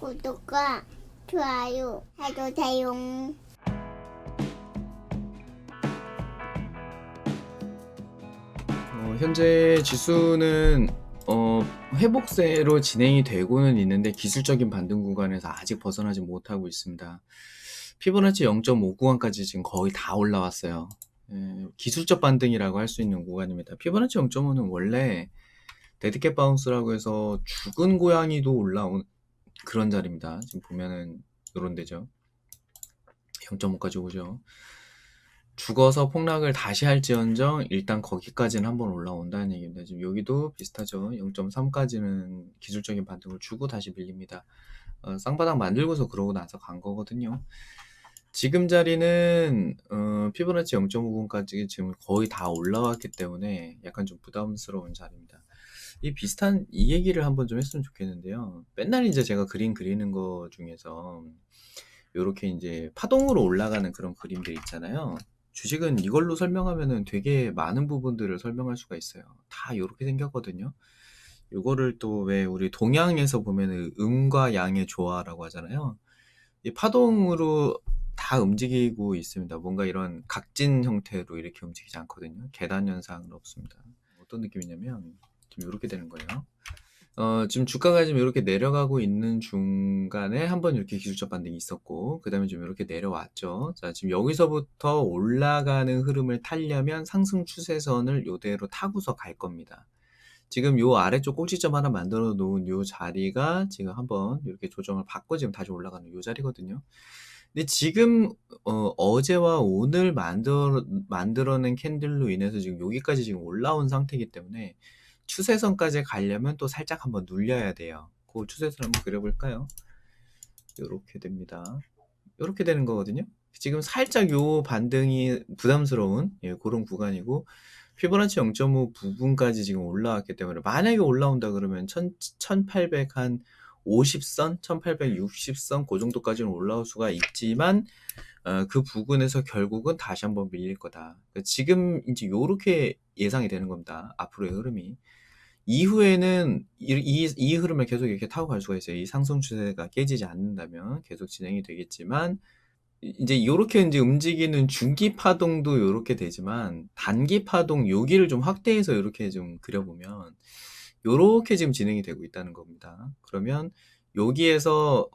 구독과 좋아요 해주세요. 현재 지수는 회복세로 진행이 되고는 있는데 기술적인 반등 구간에서 아직 벗어나지 못하고 있습니다. 피보나치 0.5 구간까지 지금 거의 다 올라왔어요. 기술적 반등이라고 할 수 있는 구간입니다. 피보나치 0.5는 원래 데드캣 바운스라고 해서 죽은 고양이도 올라온 그런 자리입니다. 지금 보면은 이런 데죠. 0.5까지 오죠. 죽어서 폭락을 다시 할지언정 일단 거기까지는 한번 올라온다는 얘기입니다. 지금 여기도 비슷하죠. 0.3까지는 기술적인 반등을 주고 다시 밀립니다. 쌍바닥 만들고서 그러고 나서 간 거거든요. 지금 자리는 피보나치 0.50까지 지금 거의 다 올라왔기 때문에 약간 좀 부담스러운 자리입니다. 이 얘기를 한번 좀 했으면 좋겠는데요. 맨날 이제 제가 그림 그리는 거 중에서 요렇게 이제 파동으로 올라가는 그런 그림들 있잖아요. 주식은 이걸로 설명하면은 되게 많은 부분들을 설명할 수가 있어요. 다 요렇게 생겼거든요. 요거를 또 왜 우리 동양에서 보면은 음과 양의 조화라고 하잖아요. 이 파동으로 다 움직이고 있습니다. 뭔가 이런 각진 형태로 이렇게 움직이지 않거든요. 계단 현상은 없습니다. 어떤 느낌이냐면 지금 요렇게 되는 거예요. 지금 주가가 지금 이렇게 내려가고 있는 중간에 한번 이렇게 기술적 반등이 있었고, 그 다음에 좀 이렇게 내려왔죠. 자, 지금 여기서부터 올라가는 흐름을 타려면 상승 추세선을 요대로 타고서 갈 겁니다. 지금 요 아래쪽 꼭지점 하나 만들어 놓은 요 자리가 지금 한번 이렇게 조정을 받고 지금 다시 올라가는 요 자리거든요. 근데 지금 어제와 오늘 만들어낸 캔들로 인해서 지금 여기까지 지금 올라온 상태이기 때문에 추세선까지 가려면 또 살짝 한번 눌려야 돼요. 그 추세선 한번 그려볼까요? 이렇게 됩니다. 이렇게 되는 거거든요. 지금 살짝 요 반등이 부담스러운 그런 구간이고 피보나치 0.5 부분까지 지금 올라왔기 때문에 만약에 올라온다 그러면 1800 한 50선, 1860선 그 정도까지는 올라올 수가 있지만 그 부근에서 결국은 다시 한번 밀릴 거다. 지금 이제 요렇게 예상이 되는 겁니다. 앞으로의 흐름이. 이후에는 이 흐름을 계속 이렇게 타고 갈 수가 있어요. 이 상승 추세가 깨지지 않는다면 계속 진행이 되겠지만 이제 요렇게 이제 움직이는 중기 파동도 요렇게 되지만 단기 파동 여기를 좀 확대해서 요렇게 좀 그려보면 요렇게 지금 진행이 되고 있다는 겁니다. 그러면 여기에서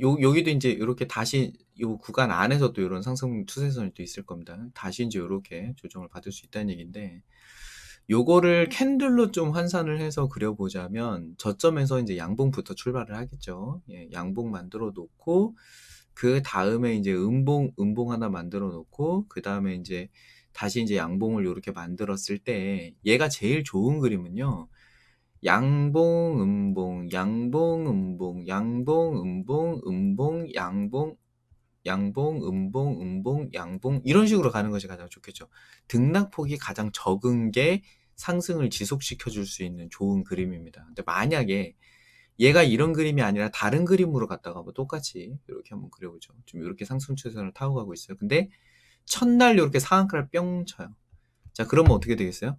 여기도 이제 요렇게 다시 요 구간 안에서 또 요런 상승 추세선이 또 있을 겁니다. 다시 이제 요렇게 조정을 받을 수 있다는 얘기인데 요거를 캔들로 좀 환산을 해서 그려보자면 저점에서 이제 양봉부터 출발을 하겠죠. 예, 양봉 만들어 놓고 그 다음에 이제 음봉 하나 만들어 놓고 그 다음에 이제 다시 이제 양봉을 요렇게 만들었을 때 얘가 제일 좋은 그림은요. 양봉, 음봉, 양봉, 음봉, 양봉, 음봉, 음봉, 양봉, 양봉, 음봉, 음봉, 양봉 이런 식으로 가는 것이 가장 좋겠죠. 등락폭이 가장 적은 게 상승을 지속시켜 줄 수 있는 좋은 그림입니다. 근데 만약에 얘가 이런 그림이 아니라 다른 그림으로 갔다가 뭐 똑같이 이렇게 한번 그려보죠. 좀 이렇게 상승 추세선을 타고 가고 있어요. 근데 첫날 이렇게 상한가를 뿅 쳐요. 자, 그러면 어떻게 되겠어요?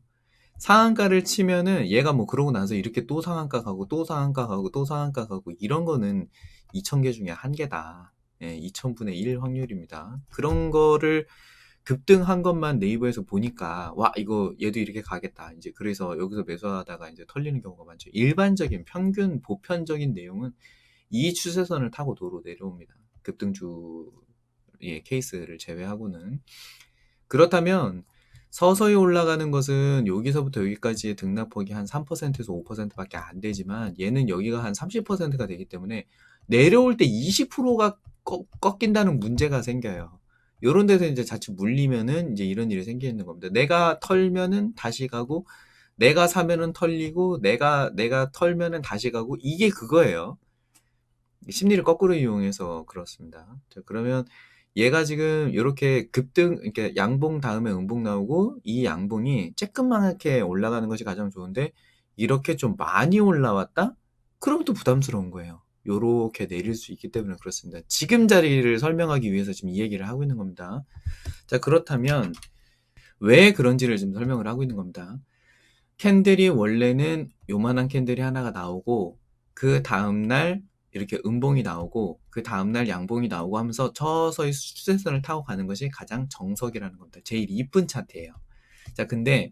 상한가를 치면은 얘가 뭐 그러고 나서 이렇게 또 상한가 가고 또 상한가 가고 또 상한가 가고 이런 거는 2000개 중에 한 개다. 예, 2000분의 1 확률입니다. 그런 거를 급등한 것만 네이버에서 보니까 와 이거 얘도 이렇게 가겠다. 이제 그래서 여기서 매수하다가 이제 털리는 경우가 많죠. 일반적인 평균 보편적인 내용은 이 추세선을 타고 도로 내려옵니다. 급등주의 케이스를 제외하고는. 그렇다면 서서히 올라가는 것은 여기서부터 여기까지의 등락폭이 한 3%에서 5%밖에 안 되지만 얘는 여기가 한 30%가 되기 때문에 내려올 때 20%가 꺾인다는 문제가 생겨요. 요런 데서 이제 자칫 물리면은 이제 이런 일이 생기는 겁니다. 내가 털면은 다시 가고 내가 사면은 털리고 내가 털면은 다시 가고 이게 그거예요. 심리를 거꾸로 이용해서 그렇습니다. 자, 그러면 얘가 지금 이렇게 급등, 이렇게 양봉 다음에 음봉 나오고 이 양봉이 쬐끄맣게 올라가는 것이 가장 좋은데 이렇게 좀 많이 올라왔다? 그럼 또 부담스러운 거예요. 요렇게 내릴 수 있기 때문에 그렇습니다. 지금 자리를 설명하기 위해서 지금 이 얘기를 하고 있는 겁니다. 자, 그렇다면 왜 그런지를 지금 설명을 하고 있는 겁니다. 캔들이 원래는 요만한 캔들이 하나가 나오고 그 다음날 이렇게 음봉이 나오고 그 다음날 양봉이 나오고 하면서 서서히 추세선을 타고 가는 것이 가장 정석이라는 겁니다. 제일 이쁜 차트예요. 자, 근데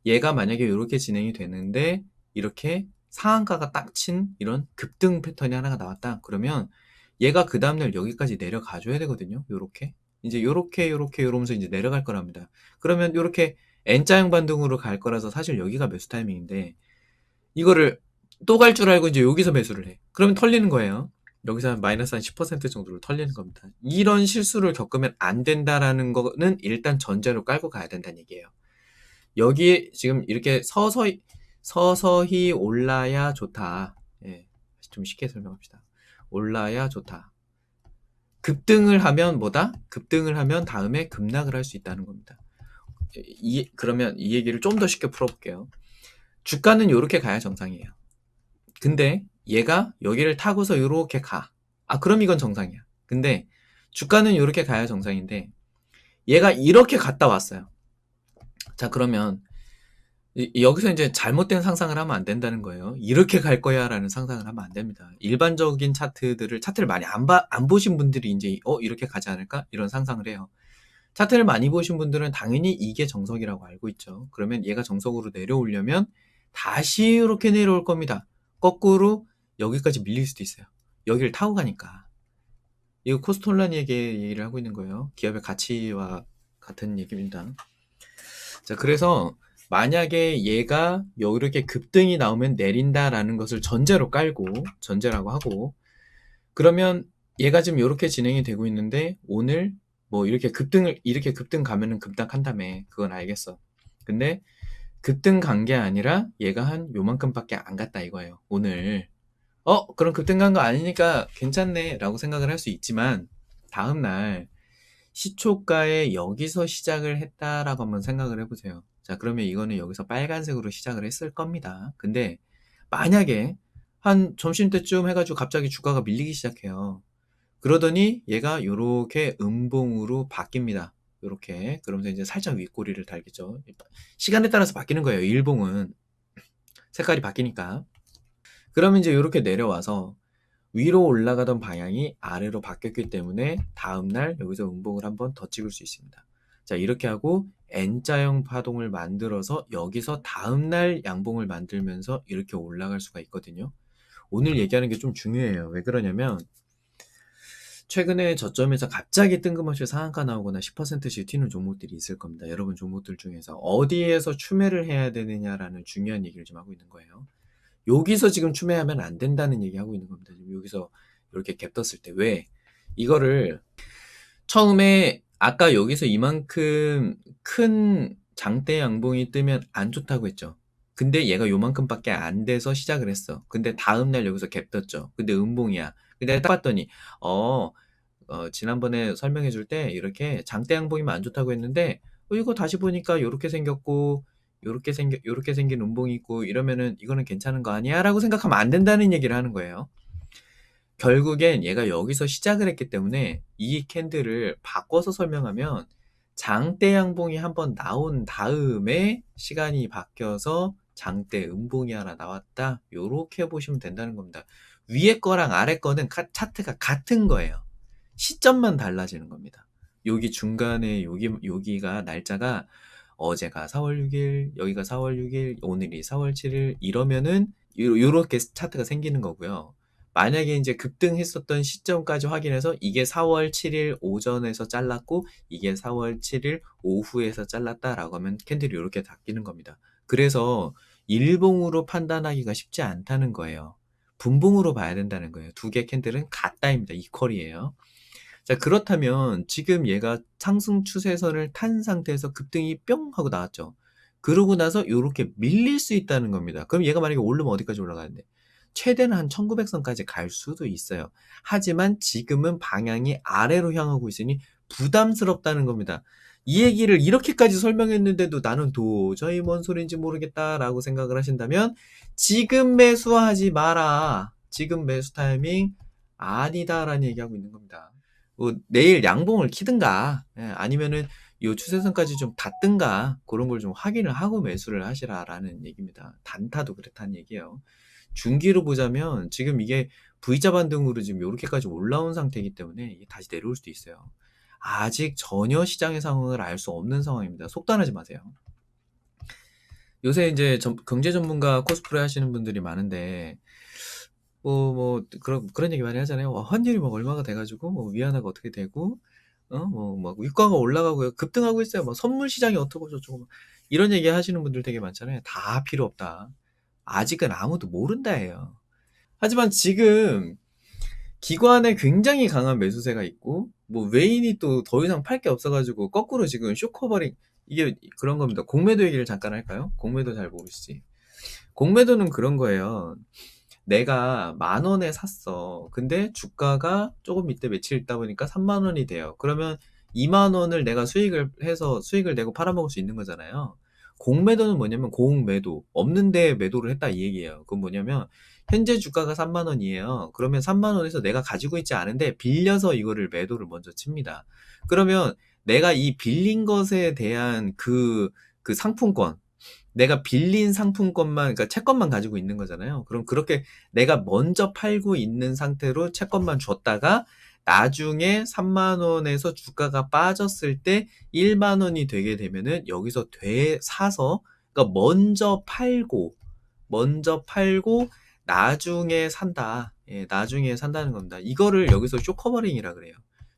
얘가 만약에 이렇게 진행이 되는데 이렇게 상한가가 딱 친 이런 급등 패턴이 하나가 나왔다. 그러면 얘가 그 다음날 여기까지 내려가 줘야 되거든요. 요렇게. 이제 요렇게 이러면서 이제 내려갈 거랍니다. 그러면 요렇게 N자형 반등으로 갈 거라서 사실 여기가 매수 타이밍인데 이거를 또 갈 줄 알고 이제 여기서 매수를 해. 그러면 털리는 거예요. 여기서 마이너스 한 10% 정도를 털리는 겁니다. 이런 실수를 겪으면 안 된다라는 거는 일단 전제로 깔고 가야 된다는 얘기예요. 여기 지금 이렇게 서서히 올라야 좋다. 예, 좀 쉽게 설명합시다. 올라야 좋다. 급등을 하면 뭐다? 급등을 하면 다음에 급락을 할 수 있다는 겁니다. 그러면 이 얘기를 좀 더 쉽게 풀어볼게요. 주가는 이렇게 가야 정상이에요. 근데 얘가 여기를 타고서 이렇게 가. 그럼 이건 정상이야. 근데 주가는 이렇게 가야 정상인데 얘가 이렇게 갔다 왔어요. 자, 그러면 여기서 이제 잘못된 상상을 하면 안 된다는 거예요. 이렇게 갈 거야 라는 상상을 하면 안 됩니다. 일반적인 차트를 많이 안 보신 분들이 이제 이렇게 가지 않을까? 이런 상상을 해요. 차트를 많이 보신 분들은 당연히 이게 정석이라고 알고 있죠. 그러면 얘가 정석으로 내려오려면 다시 이렇게 내려올 겁니다. 거꾸로 여기까지 밀릴 수도 있어요. 여기를 타고 가니까. 이거 코스톨란 얘기를 하고 있는 거예요. 기업의 가치와 같은 얘기입니다. 자, 그래서 만약에 얘가 이렇게 급등이 나오면 내린다라는 것을 전제라고 하고, 그러면 얘가 지금 이렇게 진행이 되고 있는데 오늘 뭐 이렇게 급등 가면은 급락한다며. 그건 알겠어. 근데 급등 간 게 아니라 얘가 한 요만큼밖에 안 갔다 이거예요. 오늘. 그럼 급등 간 거 아니니까 괜찮네 라고 생각을 할 수 있지만 다음날 시초가에 여기서 시작을 했다라고 한번 생각을 해보세요. 자, 그러면 이거는 여기서 빨간색으로 시작을 했을 겁니다. 근데 만약에 한 점심때쯤 해가지고 갑자기 주가가 밀리기 시작해요. 그러더니 얘가 요렇게 음봉으로 바뀝니다. 요렇게. 그러면서 이제 살짝 윗꼬리를 달겠죠. 시간에 따라서 바뀌는 거예요. 일봉은. 색깔이 바뀌니까. 그러면 이제 요렇게 내려와서 위로 올라가던 방향이 아래로 바뀌었기 때문에 다음날 여기서 음봉을 한번 더 찍을 수 있습니다. 자, 이렇게 하고 N자형 파동을 만들어서 여기서 다음날 양봉을 만들면서 이렇게 올라갈 수가 있거든요. 오늘 얘기하는 게 좀 중요해요. 왜 그러냐면 최근에 저점에서 갑자기 뜬금없이 상한가 나오거나 10%씩 튀는 종목들이 있을 겁니다. 여러분 종목들 중에서 어디에서 추매를 해야 되느냐라는 중요한 얘기를 좀 하고 있는 거예요. 여기서 지금 추매하면 안 된다는 얘기하고 있는 겁니다. 지금 여기서 이렇게 갭 떴을 때. 왜? 이거를 처음에 아까 여기서 이만큼 큰 장대 양봉이 뜨면 안 좋다고 했죠. 근데 얘가 요만큼밖에 안 돼서 시작을 했어. 근데 다음날 여기서 갭 떴죠. 근데 음봉이야. 근데 딱 봤더니 지난번에 설명해 줄 때 이렇게 장대 양봉이면 안 좋다고 했는데 이거 다시 보니까 요렇게 생겼고 요렇게 생긴 음봉이 있고 이러면은 이거는 괜찮은 거 아니야? 라고 생각하면 안 된다는 얘기를 하는 거예요. 결국엔 얘가 여기서 시작을 했기 때문에 이 캔들을 바꿔서 설명하면 장대 양봉이 한번 나온 다음에 시간이 바뀌어서 장대 음봉이 하나 나왔다. 요렇게 보시면 된다는 겁니다. 위에 거랑 아래 거는 차트가 같은 거예요. 시점만 달라지는 겁니다. 여기 중간에 여기가 날짜가 어제가 4월 6일, 여기가 4월 6일, 오늘이 4월 7일 이러면은 요렇게 차트가 생기는 거고요. 만약에 이제 급등했었던 시점까지 확인해서 이게 4월 7일 오전에서 잘랐고 이게 4월 7일 오후에서 잘랐다라고 하면 캔들이 이렇게 바뀌는 겁니다. 그래서 일봉으로 판단하기가 쉽지 않다는 거예요. 분봉으로 봐야 된다는 거예요. 두 개 캔들은 같다입니다. 이퀄이에요. 자, 그렇다면 지금 얘가 상승 추세선을 탄 상태에서 급등이 뿅 하고 나왔죠. 그러고 나서 이렇게 밀릴 수 있다는 겁니다. 그럼 얘가 만약에 오르면 어디까지 올라가는데? 최대는 한 1900선까지 갈 수도 있어요. 하지만 지금은 방향이 아래로 향하고 있으니 부담스럽다는 겁니다. 이 얘기를 이렇게까지 설명했는데도 나는 도저히 뭔 소리인지 모르겠다라고 생각을 하신다면 지금 매수하지 마라. 지금 매수 타이밍 아니다라는 얘기하고 있는 겁니다. 내일 양봉을 키든가 아니면은 요 추세선까지 좀 닿든가 그런 걸 좀 확인을 하고 매수를 하시라라는 얘기입니다. 단타도 그렇다는 얘기예요. 중기로 보자면 지금 이게 V자 반등으로 지금 요렇게까지 올라온 상태이기 때문에 이게 다시 내려올 수도 있어요. 아직 전혀 시장의 상황을 알 수 없는 상황입니다. 속단하지 마세요. 요새 이제 경제 전문가 코스프레 하시는 분들이 많은데, 그런 얘기 많이 하잖아요. 환율이 막 얼마가 돼가지고, 위안화가 어떻게 되고, 유가가 올라가고요. 급등하고 있어요. 선물 시장이 어떻고 저쩌고, 이런 얘기 하시는 분들 되게 많잖아요. 다 필요 없다. 아직은 아무도 모른다예요. 하지만 지금 기관에 굉장히 강한 매수세가 있고, 외인이 또 더 이상 팔 게 없어가지고, 거꾸로 지금 쇼커버링, 이게 그런 겁니다. 공매도 얘기를 잠깐 할까요? 공매도 잘 모르시지. 공매도는 그런 거예요. 내가 10,000원에 샀어. 근데 주가가 조금 이때 며칠 있다 보니까 30,000원이 돼요. 그러면 20,000원을 내가 수익을 내고 팔아먹을 수 있는 거잖아요. 공매도는 뭐냐면 공매도. 없는데 매도를 했다 이 얘기예요. 그건 뭐냐면 현재 주가가 30,000원이에요. 그러면 30,000원에서 내가 가지고 있지 않은데 빌려서 이거를 매도를 먼저 칩니다. 그러면 내가 이 빌린 것에 대한 그 상품권, 내가 빌린 상품권만, 그러니까 채권만 가지고 있는 거잖아요. 그럼 그렇게 내가 먼저 팔고 있는 상태로 채권만 줬다가 나중에 30,000원에서 주가가 빠졌을 때 10,000원이 되게 되면은 여기서 사서, 그러니까 먼저 팔고 나중에 산다. 예, 나중에 산다는 겁니다. 이거를 여기서 숏 커버링이라 그래요.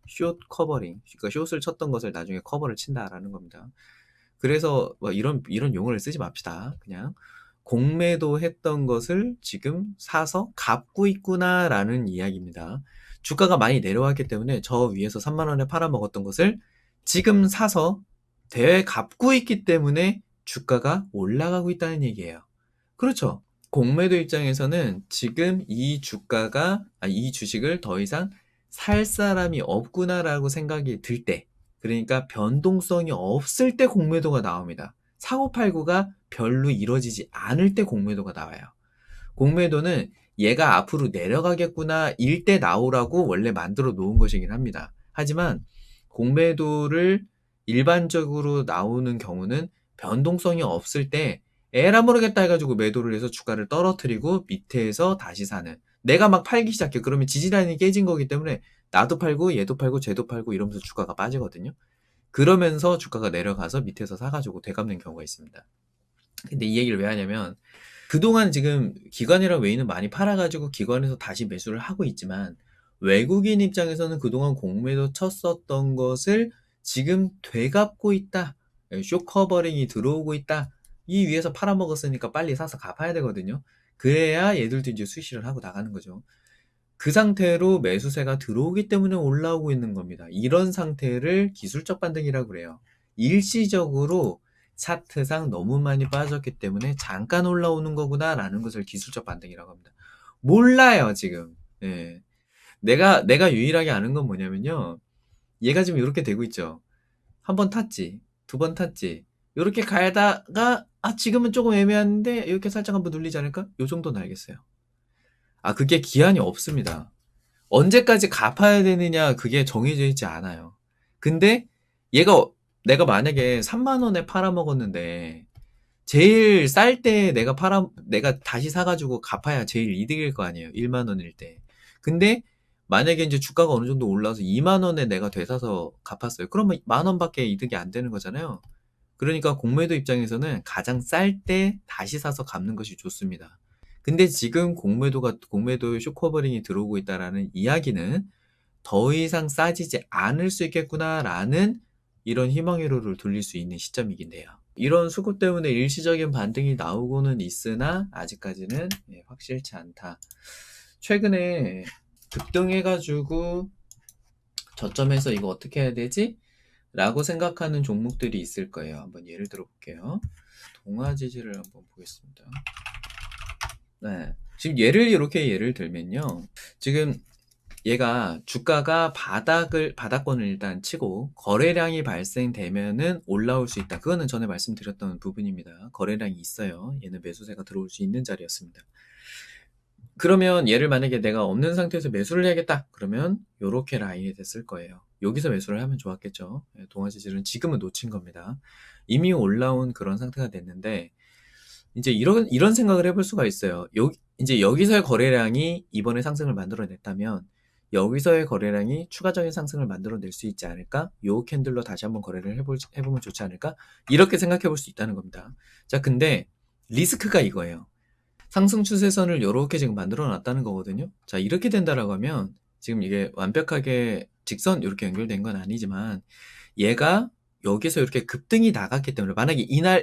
숏 커버링. 그러니까 숏을 쳤던 것을 나중에 커버를 친다라는 겁니다. 그래서 이런 용어를 쓰지 맙시다. 그냥 공매도 했던 것을 지금 사서 갚고 있구나라는 이야기입니다. 주가가 많이 내려왔기 때문에 저 위에서 30,000원에 팔아먹었던 것을 지금 사서 갚고 있기 때문에 주가가 올라가고 있다는 얘기예요. 그렇죠. 공매도 입장에서는 지금 이 주식을 더 이상 살 사람이 없구나라고 생각이 들 때, 그러니까 변동성이 없을 때 공매도가 나옵니다. 사고팔고가 별로 이루어지지 않을 때 공매도가 나와요. 공매도는 얘가 앞으로 내려가겠구나 일 때 나오라고 원래 만들어 놓은 것이긴 합니다. 하지만 공매도를 일반적으로 나오는 경우는 변동성이 없을 때 에라 모르겠다 해가지고 매도를 해서 주가를 떨어뜨리고 밑에서 다시 사는, 내가 막 팔기 시작해. 그러면 지지라인이 깨진 거기 때문에 나도 팔고 얘도 팔고 쟤도 팔고 이러면서 주가가 빠지거든요. 그러면서 주가가 내려가서 밑에서 사가지고 되갚는 경우가 있습니다. 근데 이 얘기를 왜 하냐면, 그동안 지금 기관이랑 외인은 많이 팔아가지고 기관에서 다시 매수를 하고 있지만, 외국인 입장에서는 그동안 공매도 쳤었던 것을 지금 되갚고 있다. 쇼커버링이 들어오고 있다. 이 위에서 팔아먹었으니까 빨리 사서 갚아야 되거든요. 그래야 얘들도 이제 수시를 하고 나가는 거죠. 그 상태로 매수세가 들어오기 때문에 올라오고 있는 겁니다. 이런 상태를 기술적 반등이라고 그래요. 일시적으로 차트상 너무 많이 빠졌기 때문에 잠깐 올라오는 거구나라는 것을 기술적 반등이라고 합니다. 몰라요, 지금. 예. 내가 유일하게 아는 건 뭐냐면요. 얘가 지금 이렇게 되고 있죠. 한 번 탔지. 두 번 탔지. 이렇게 가다가 지금은 조금 애매한데 이렇게 살짝 한번 눌리지 않을까? 요 정도는 알겠어요. 그게 기한이 없습니다. 언제까지 갚아야 되느냐, 그게 정해져 있지 않아요. 근데 내가 만약에 30,000원에 팔아먹었는데 제일 쌀 때 내가 다시 사가지고 갚아야 제일 이득일 거 아니에요. 10,000원일 때. 근데 만약에 이제 주가가 어느 정도 올라서 20,000원에 내가 되사서 갚았어요. 그러면 10,000원밖에 이득이 안 되는 거잖아요. 그러니까 공매도 입장에서는 가장 쌀 때 다시 사서 갚는 것이 좋습니다. 근데 지금 공매도 쇼커버링이 들어오고 있다라는 이야기는 더 이상 싸지지 않을 수 있겠구나라는 이런 희망회로를 돌릴 수 있는 시점이긴 해요. 이런 수급 때문에 일시적인 반등이 나오고는 있으나 아직까지는 확실치 않다. 최근에 급등해가지고 저점에서 이거 어떻게 해야 되지? 라고 생각하는 종목들이 있을 거예요. 한번 예를 들어 볼게요. 동아지지를 한번 보겠습니다. 네. 지금 예를 들면요. 지금 얘가 주가가 바닥권을 일단 치고 거래량이 발생되면은 올라올 수 있다. 그거는 전에 말씀드렸던 부분입니다. 거래량이 있어요. 얘는 매수세가 들어올 수 있는 자리였습니다. 그러면 얘를 만약에 내가 없는 상태에서 매수를 해야겠다. 그러면 요렇게 라인이 됐을 거예요. 여기서 매수를 하면 좋았겠죠. 동아지지는 지금은 놓친 겁니다. 이미 올라온 그런 상태가 됐는데 이제 이런 생각을 해볼 수가 있어요. 이제 여기서의 거래량이 이번에 상승을 만들어냈다면 여기서의 거래량이 추가적인 상승을 만들어낼 수 있지 않을까? 요 캔들로 다시 한번 거래를 해보면 좋지 않을까? 이렇게 생각해 볼 수 있다는 겁니다. 자, 근데 리스크가 이거예요. 상승 추세선을 이렇게 지금 만들어 놨다는 거거든요. 자, 이렇게 된다라고 하면 지금 이게 완벽하게 직선 이렇게 연결된 건 아니지만 얘가 여기서 이렇게 급등이 나갔기 때문에 만약에 이날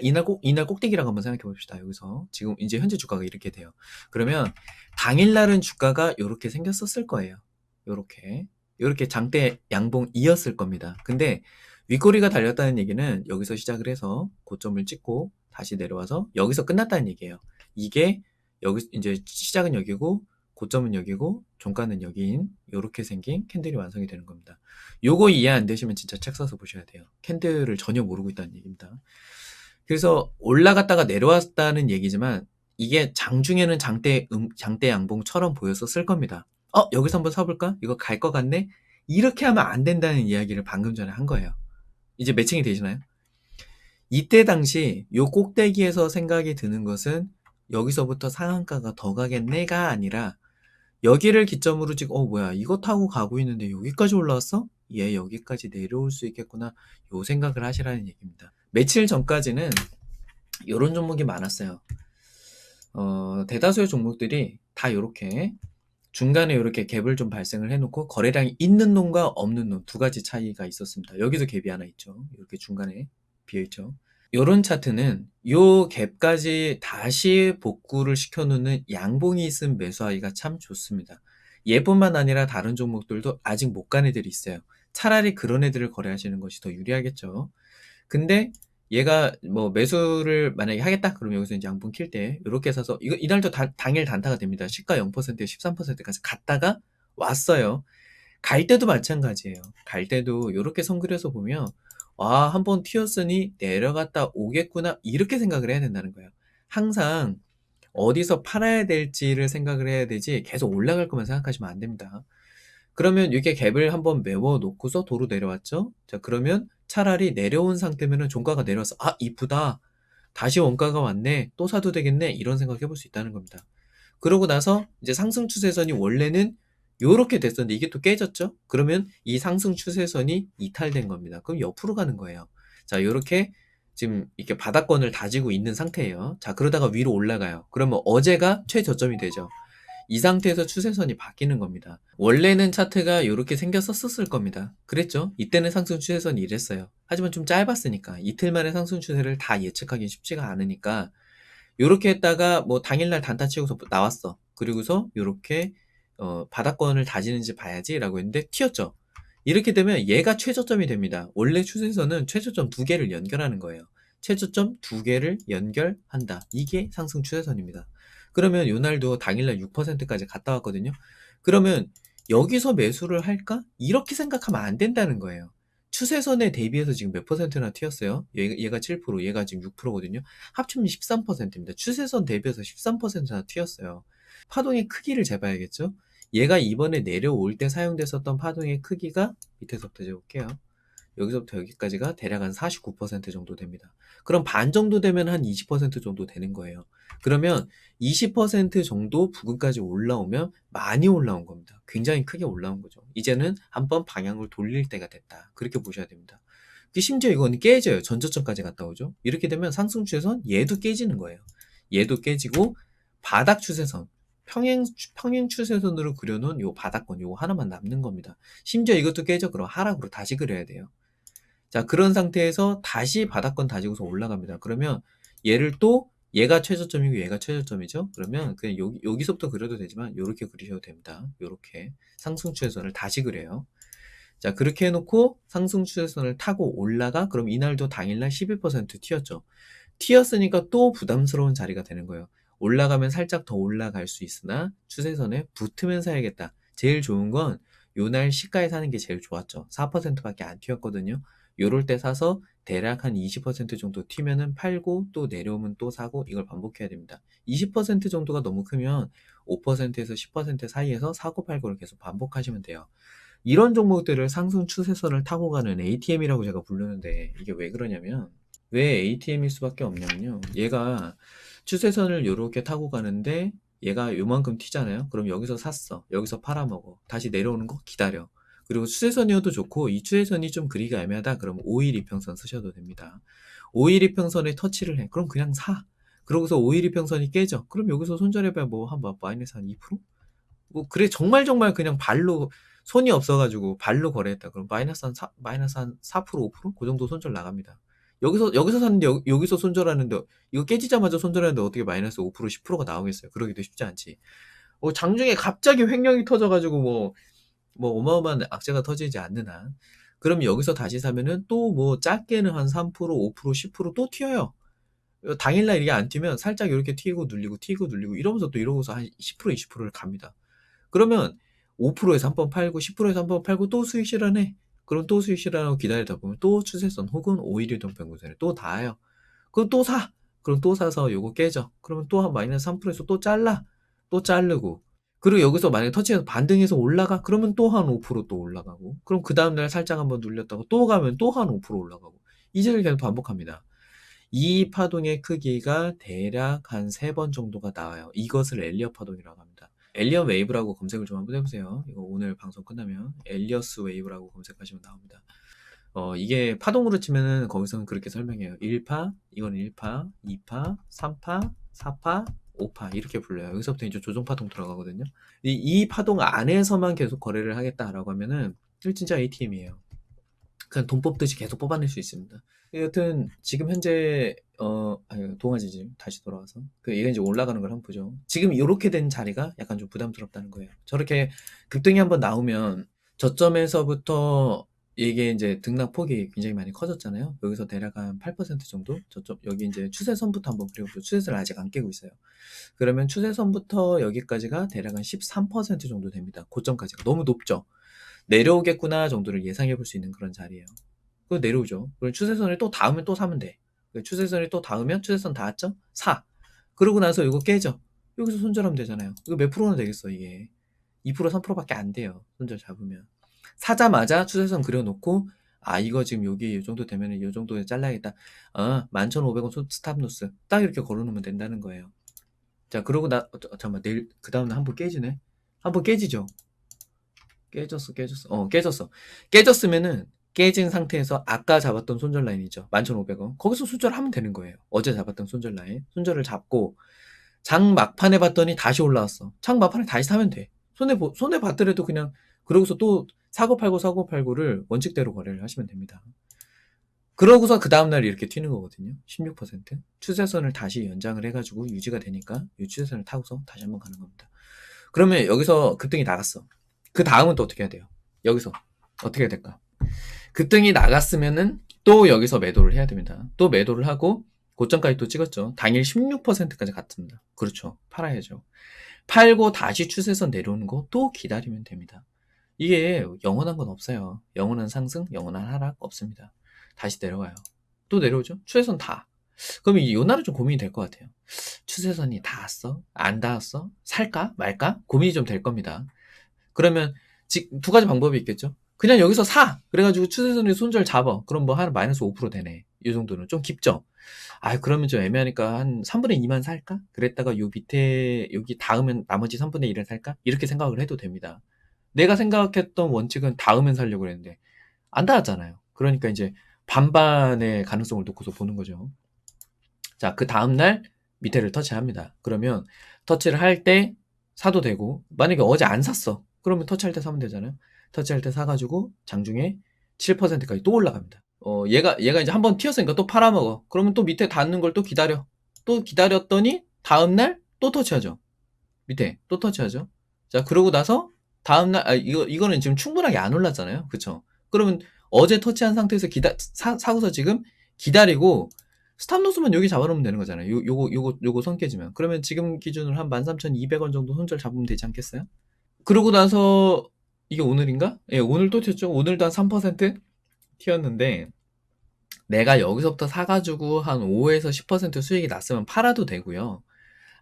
꼭대기라고 한번 생각해 봅시다. 여기서 지금 이제 현재 주가가 이렇게 돼요. 그러면 당일날은 주가가 이렇게 생겼었을 거예요. 요렇게 장대 양봉이었을 겁니다. 근데 윗꼬리가 달렸다는 얘기는 여기서 시작을 해서 고점을 찍고 다시 내려와서 여기서 끝났다는 얘기예요. 이게 여기 이제 시작은 여기고 고점은 여기고 종가는 여기인 요렇게 생긴 캔들이 완성이 되는 겁니다. 요거 이해 안 되시면 진짜 책 사서 보셔야 돼요. 캔들을 전혀 모르고 있다는 얘기입니다. 그래서 올라갔다가 내려왔다는 얘기지만 이게 장중에는 장대 양봉처럼 보였었을 겁니다. 여기서 한번 서볼까? 이거 갈 것 같네? 이렇게 하면 안 된다는 이야기를 방금 전에 한 거예요. 이제 매칭이 되시나요? 이때 당시 요 꼭대기에서 생각이 드는 것은 여기서부터 상한가가 더 가겠네가 아니라 여기를 기점으로 지금 뭐야 이거 타고 가고 있는데 여기까지 올라왔어? 얘 여기까지 내려올 수 있겠구나 요 생각을 하시라는 얘기입니다. 며칠 전까지는 요런 종목이 많았어요. 대다수의 종목들이 다 요렇게 중간에 이렇게 갭을 좀 발생을 해놓고 거래량이 있는 놈과 없는 놈 두 가지 차이가 있었습니다. 여기도 갭이 하나 있죠. 이렇게 중간에 비어있죠. 요런 차트는 요 갭까지 다시 복구를 시켜놓는 양봉이 있은 매수하기가 참 좋습니다. 얘뿐만 아니라 다른 종목들도 아직 못 간 애들이 있어요. 차라리 그런 애들을 거래하시는 것이 더 유리하겠죠. 근데 얘가 뭐 매수를 만약에 하겠다 그러면 여기서 이제 양봉 킬 때 이렇게 사서 이날도 당일 단타가 됩니다. 시가 0%에 13%까지 갔다가 왔어요. 갈 때도 마찬가지예요. 갈 때도 이렇게 선 그려서 보면 한번 튀었으니 내려갔다 오겠구나 이렇게 생각을 해야 된다는 거예요. 항상 어디서 팔아야 될지를 생각을 해야 되지 계속 올라갈 것만 생각하시면 안 됩니다. 그러면 이렇게 갭을 한번 메워 놓고서 도로 내려왔죠. 자, 그러면 차라리 내려온 상태면은 종가가 내려와서 이쁘다. 다시 원가가 왔네. 또 사도 되겠네. 이런 생각 해볼 수 있다는 겁니다. 그러고 나서 이제 상승 추세선이 원래는 요렇게 됐었는데 이게 또 깨졌죠? 그러면 이 상승 추세선이 이탈된 겁니다. 그럼 옆으로 가는 거예요. 자, 요렇게 지금 이렇게 바닥권을 다지고 있는 상태예요. 자, 그러다가 위로 올라가요. 그러면 어제가 최저점이 되죠. 이 상태에서 추세선이 바뀌는 겁니다. 원래는 차트가 이렇게 생겼었을 겁니다. 그랬죠? 이때는 상승 추세선이 이랬어요. 하지만 좀 짧았으니까 이틀 만에 상승 추세를 다 예측하기 쉽지가 않으니까 이렇게 했다가 뭐 당일날 단타 치고서 나왔어. 그리고서 이렇게 바닥권을 다지는지 봐야지 라고 했는데 튀었죠. 이렇게 되면 얘가 최저점이 됩니다. 원래 추세선은 최저점 두 개를 연결하는 거예요. 최저점 두 개를 연결한다. 이게 상승 추세선입니다. 그러면 요날도 당일날 6%까지 갔다 왔거든요. 그러면 여기서 매수를 할까? 이렇게 생각하면 안 된다는 거예요. 추세선에 대비해서 지금 몇 %나 튀었어요? 얘가 7%, 얘가 지금 6%거든요. 합치면 13%입니다. 추세선 대비해서 13%나 튀었어요. 파동의 크기를 재봐야겠죠? 얘가 이번에 내려올 때 사용됐었던 파동의 크기가 밑에서부터 재볼게요. 여기서부터 여기까지가 대략 한 49% 정도 됩니다. 그럼 반 정도 되면 한 20% 정도 되는 거예요. 그러면 20% 정도 부근까지 올라오면 많이 올라온 겁니다. 굉장히 크게 올라온 거죠. 이제는 한번 방향을 돌릴 때가 됐다. 그렇게 보셔야 됩니다. 심지어 이거는 깨져요. 전저점까지 갔다 오죠. 이렇게 되면 상승 추세선 얘도 깨지는 거예요. 얘도 깨지고 바닥 추세선 평행 추세선으로 그려놓은 요 바닥권 요거 하나만 남는 겁니다. 심지어 이것도 깨져 그럼 하락으로 다시 그려야 돼요. 자, 그런 상태에서 다시 바닥권 다지고서 올라갑니다. 그러면 얘를 또 얘가 최저점이고 얘가 최저점이죠. 그러면 그냥 여기서부터 그려도 되지만 요렇게 그리셔도 됩니다. 요렇게 상승 추세선을 다시 그려요. 자, 그렇게 해놓고 상승 추세선을 타고 올라가 그럼 이날도 당일날 11% 튀었죠. 튀었으니까 또 부담스러운 자리가 되는 거예요. 올라가면 살짝 더 올라갈 수 있으나 추세선에 붙으면 사야겠다. 제일 좋은 건 요날 시가에 사는 게 제일 좋았죠. 4%밖에 안 튀었거든요. 요럴 때 사서 대략 한 20% 정도 튀면은 팔고 또 내려오면 또 사고 이걸 반복해야 됩니다. 20% 정도가 너무 크면 5%에서 10% 사이에서 사고 팔고를 계속 반복하시면 돼요. 이런 종목들을 상승 추세선을 타고 가는 ATM이라고 제가 부르는데 이게 왜 그러냐면 왜 ATM일 수밖에 없냐면요. 얘가 추세선을 요렇게 타고 가는데 얘가 요만큼 튀잖아요. 그럼 여기서 샀어. 여기서 팔아먹어. 다시 내려오는 거 기다려. 그리고 추세선이어도 좋고 이 추세선이 좀 그리기가 애매하다. 그럼 5일 이평선 쓰셔도 됩니다. 5일 이평선에 터치를 해. 그럼 그냥 사. 그러고서 5일 이평선이 깨져. 그럼 여기서 손절해봐야 뭐 한 마이너스 한 2%? 뭐 그래 정말 그냥 발로 손이 없어가지고 발로 거래했다. 그럼 마이너스 한 4%, 5%? 그 정도 손절 나갑니다. 여기서 샀는데 여기서 손절하는데 이거 깨지자마자 손절하는데 어떻게 마이너스 5%, 10%가 나오겠어요? 그러기도 쉽지 않지. 장중에 갑자기 횡령이 터져가지고 뭐 어마어마한 악재가 터지지 않는 한. 그럼 여기서 다시 사면은 또 뭐 작게는 한 3%, 5%, 10%또 튀어요. 당일날 이게 안 튀면 살짝 이렇게 튀고 눌리고 이러면서 또 이러고서 한 10%, 20%를 갑니다. 그러면 5%에서 한 번 팔고 10%에서 한 번 팔고 또 수익 실현해. 그럼 또 수익 실현하고 기다리다 보면 또 추세선 혹은 5일 이동 평균선에 또 닿아요. 그럼 또 사. 그럼 또 사서 요거 깨져. 그러면 또 한 마이너스 3%에서 또 잘라. 또 자르고. 그리고 여기서 만약에 터치해서 반등해서 올라가? 그러면 또 한 5%또 올라가고. 그럼 그 다음날 살짝 한번 눌렸다고 또 가면 또 한 5% 올라가고. 이제를 계속 반복합니다. 이 파동의 크기가 대략 한 3번 정도가 나와요. 이것을 엘리엇 파동이라고 합니다. 엘리엇 웨이브라고 검색을 좀 한번 해보세요. 이거 오늘 방송 끝나면 엘리엇 웨이브라고 검색하시면 나옵니다. 이게 파동으로 치면은 거기서는 그렇게 설명해요. 1파, 이거는 1파, 2파, 3파, 4파, 5파 이렇게 불러요. 여기서부터 이제 조정파동 들어가거든요. 이 파동 안에서만 계속 거래를 하겠다라고 하면은 진짜 ATM이에요. 그냥 돈 뽑듯이 계속 뽑아낼 수 있습니다. 여튼 지금 현재 동아지지 다시 돌아와서 얘가 이제 올라가는 걸 한번 보죠. 지금 이렇게 된 자리가 약간 좀 부담스럽다는 거예요. 저렇게 급등이 한번 나오면 저점에서부터 이게 이제 등락폭이 굉장히 많이 커졌잖아요. 여기서 대략 한 8% 정도 저점 여기 이제 추세선부터 한번 그려보죠. 추세선을 아직 안 깨고 있어요. 그러면 추세선부터 여기까지가 대략 한 13% 정도 됩니다. 고점까지가 너무 높죠. 내려오겠구나 정도를 예상해 볼 수 있는 그런 자리예요. 그거 내려오죠. 그럼 추세선을 또 닿으면 또 사면 돼. 추세선이 또 닿으면 추세선 닿았죠? 사. 그러고 나서 이거 깨져. 여기서 손절하면 되잖아요. 이거 몇 프로나 되겠어 이게. 2%, 3%밖에 안 돼요. 손절 잡으면. 사자마자 추세선 그려놓고 이거 지금 여기 이 정도 되면 이 정도에 잘라야겠다. 11,500원 스탑로스. 딱 이렇게 걸어놓으면 된다는 거예요. 자, 그러고 잠깐만 내일 그 다음날 한번 깨지네. 한번 깨지죠. 깨졌어. 깨졌으면은 깨진 상태에서 아까 잡았던 손절 라인이죠. 11,500원. 거기서 손절하면 되는 거예요. 어제 잡았던 손절 라인. 손절을 잡고 장 막판에 봤더니 다시 올라왔어. 장 막판에 다시 사면 돼. 손해 봤더라도 그냥 그러고서 또 사고 팔고를 원칙대로 거래를 하시면 됩니다. 그러고서 그 다음날 이렇게 튀는 거거든요. 16%. 추세선을 다시 연장을 해가지고 유지가 되니까 이 추세선을 타고서 다시 한번 가는 겁니다. 그러면 여기서 급등이 나갔어. 그 다음은 또 어떻게 해야 돼요? 여기서 어떻게 해야 될까? 급등이 나갔으면은 또 여기서 매도를 해야 됩니다. 또 매도를 하고 고점까지 또 찍었죠. 당일 16%까지 갔습니다. 그렇죠. 팔아야죠. 팔고 다시 추세선 내려오는 거 또 기다리면 됩니다. 이게 영원한 건 없어요. 영원한 상승, 영원한 하락 없습니다. 다시 내려와요. 또 내려오죠. 추세선 다. 그럼 이 날은 좀 고민이 될 것 같아요. 추세선이 닿았어? 안 닿았어? 살까? 말까? 고민이 좀 될 겁니다. 그러면 두 가지 방법이 있겠죠. 그냥 여기서 사. 그래가지고 추세선에 손절 잡아. 그럼 뭐 한 마이너스 5% 되네. 이 정도는 좀 깊죠. 그러면 좀 애매하니까 한 3분의 2만 살까? 그랬다가 요 밑에 여기 닿으면 나머지 3분의 1을 살까? 이렇게 생각을 해도 됩니다. 내가 생각했던 원칙은 닿으면 살려고 그랬는데 안 닿았잖아요. 그러니까 이제 반반의 가능성을 놓고서 보는 거죠. 자, 그 다음날 밑에를 터치합니다. 그러면 터치를 할 때 사도 되고, 만약에 어제 안 샀어. 그러면 터치할 때 사면 되잖아요. 터치할 때 사가지고 장중에 7%까지 또 올라갑니다. 얘가 이제 한번 튀었으니까 또 팔아먹어. 그러면 또 밑에 닿는 걸 또 기다려. 또 기다렸더니 다음날 또 터치하죠. 밑에 또 터치하죠. 자, 그러고 나서 다음날 이거는 지금 충분하게 안 올랐잖아요. 그쵸? 그러면 어제 터치한 상태에서 사고서 지금 기다리고 스탑로스만 여기 잡아놓으면 되는 거잖아요. 요거 선 깨지면. 그러면 지금 기준으로 한 13,200원 정도 손절 잡으면 되지 않겠어요? 그러고 나서 이게 오늘인가? 예, 오늘 또 튀었죠. 오늘도 한 3% 튀었는데 내가 여기서부터 사가지고 한 5에서 10% 수익이 났으면 팔아도 되고요.